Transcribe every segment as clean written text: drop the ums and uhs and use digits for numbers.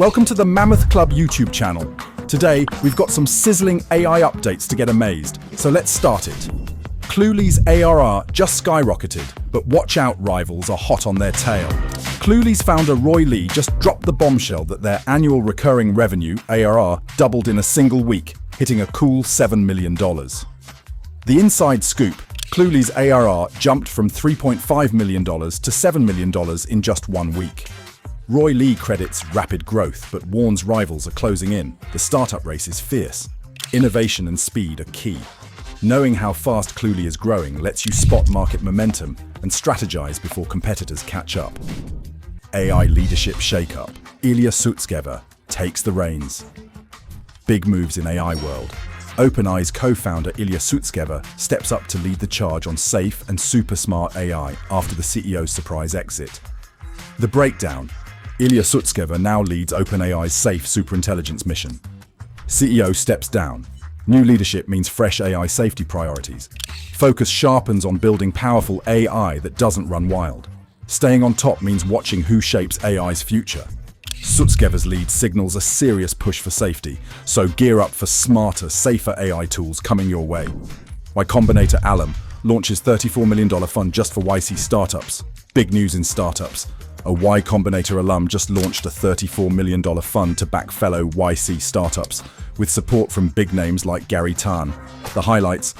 Welcome to the Mammoth Club YouTube channel. Today, we've got some sizzling AI updates to get amazed, so let's start it. Cluely's ARR just skyrocketed, but watch out, rivals are hot on their tail. Cluely's founder Roy Lee just dropped the bombshell that their annual recurring revenue, ARR, doubled in a single week, hitting a cool $7 million. The inside scoop, Cluely's ARR jumped from $3.5 million to $7 million in just 1 week. Roy Lee credits rapid growth, but warns rivals are closing in. The startup race is fierce. Innovation and speed are key. Knowing how fast Cluely is growing lets you spot market momentum and strategize before competitors catch up. AI leadership shakeup. Ilya Sutskever takes the reins. Big moves in AI world. OpenAI's co-founder Ilya Sutskever steps up to lead the charge on safe and super smart AI after the CEO's surprise exit. The breakdown. Ilya Sutskever now leads OpenAI's safe superintelligence mission. CEO steps down. New leadership means fresh AI safety priorities. Focus sharpens on building powerful AI that doesn't run wild. Staying on top means watching who shapes AI's future. Sutskever's lead signals a serious push for safety, so gear up for smarter, safer AI tools coming your way. Y Combinator Alum launches $34 million fund just for YC startups. Big news in startups. A Y Combinator alum just launched a $34 million fund to back fellow YC startups, with support from big names like Gary Tan. The highlights: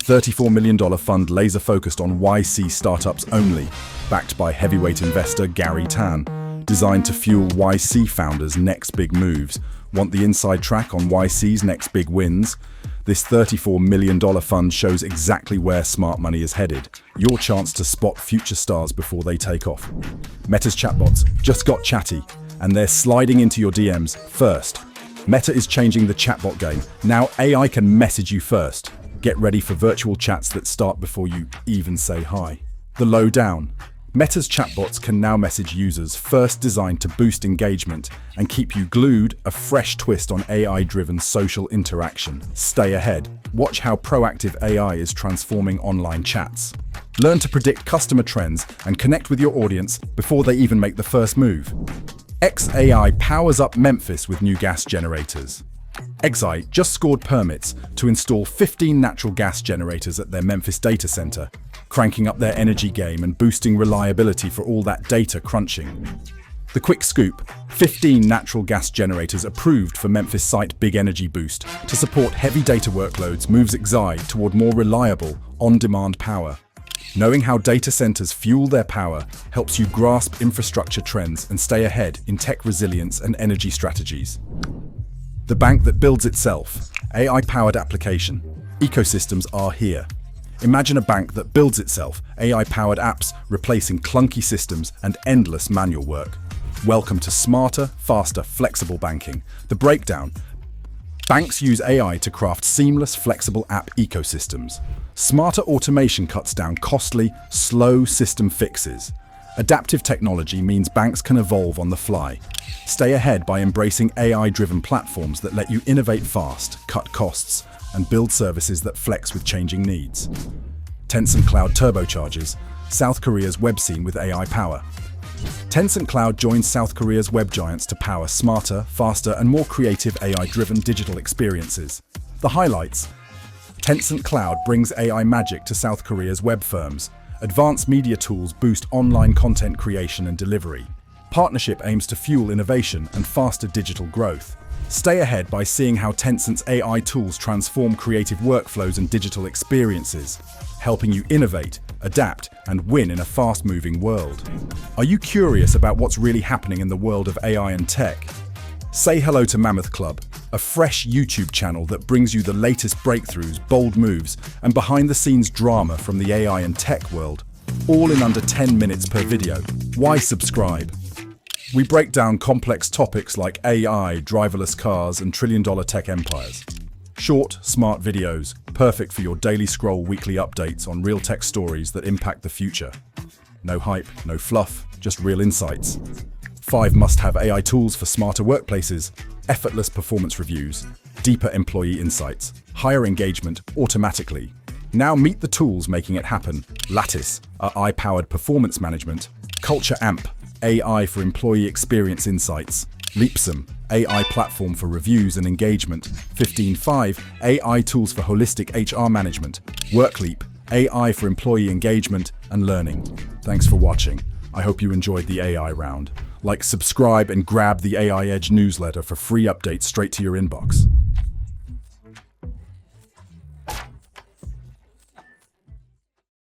$34 million fund laser-focused on YC startups only, backed by heavyweight investor Gary Tan, designed to fuel YC founders' next big moves. Want the inside track on YC's next big wins? This $34 million fund shows exactly where smart money is headed. Your chance to spot future stars before they take off. Meta's chatbots just got chatty, and they're sliding into your DMs first. Meta is changing the chatbot game. Now AI can message you first. Get ready for virtual chats that start before you even say hi. The lowdown. Meta's chatbots can now message users, first designed to boost engagement and keep you glued, a fresh twist on AI-driven social interaction. Stay ahead. Watch how proactive AI is transforming online chats. Learn to predict customer trends and connect with your audience before they even make the first move. xAI powers up Memphis with new gas generators. xAI just scored permits to install 15 natural gas generators at their Memphis data center, cranking up their energy game and boosting reliability for all that data crunching. The quick scoop: 15 natural gas generators approved for Memphis site Big Energy Boost to support heavy data workloads moves xAI toward more reliable, on-demand power. Knowing how data centers fuel their power helps you grasp infrastructure trends and stay ahead in tech resilience and energy strategies. The bank that builds itself. AI-powered application. Ecosystems are here. Imagine a bank that builds itself, AI-powered apps replacing clunky systems and endless manual work. Welcome to smarter, faster, flexible banking. The breakdown. Banks use AI to craft seamless, flexible app ecosystems. Smarter automation cuts down costly, slow system fixes. Adaptive technology means banks can evolve on the fly. Stay ahead by embracing AI-driven platforms that let you innovate fast, cut costs, and build services that flex with changing needs. Tencent Cloud turbocharges South Korea's web scene with AI power. Tencent Cloud joins South Korea's web giants to power smarter, faster, and more creative AI-driven digital experiences. The highlights: Tencent Cloud brings AI magic to South Korea's web firms. Advanced media tools boost online content creation and delivery. Partnership aims to fuel innovation and faster digital growth. Stay ahead by seeing how Tencent's AI tools transform creative workflows and digital experiences, helping you innovate, adapt, and win in a fast-moving world. Are you curious about what's really happening in the world of AI and tech? Say hello to Mammoth Club, a fresh YouTube channel that brings you the latest breakthroughs, bold moves, and behind-the-scenes drama from the AI and tech world, all in under 10 minutes per video. Why subscribe? We break down complex topics like AI, driverless cars, and trillion-dollar tech empires. Short, smart videos, perfect for your daily scroll weekly updates on real tech stories that impact the future. No hype, no fluff, just real insights. 5 must-have AI tools for smarter workplaces, effortless performance reviews, deeper employee insights, higher engagement automatically. Now meet the tools making it happen. Lattice, our AI-powered performance management. Culture Amp, AI for employee experience insights. Leapsome, AI platform for reviews and engagement. 15.5, AI tools for holistic HR management. WorkLeap, AI for employee engagement and learning. Thanks for watching. I hope you enjoyed the AI round. Like, subscribe, and grab the AI Edge newsletter for free updates straight to your inbox.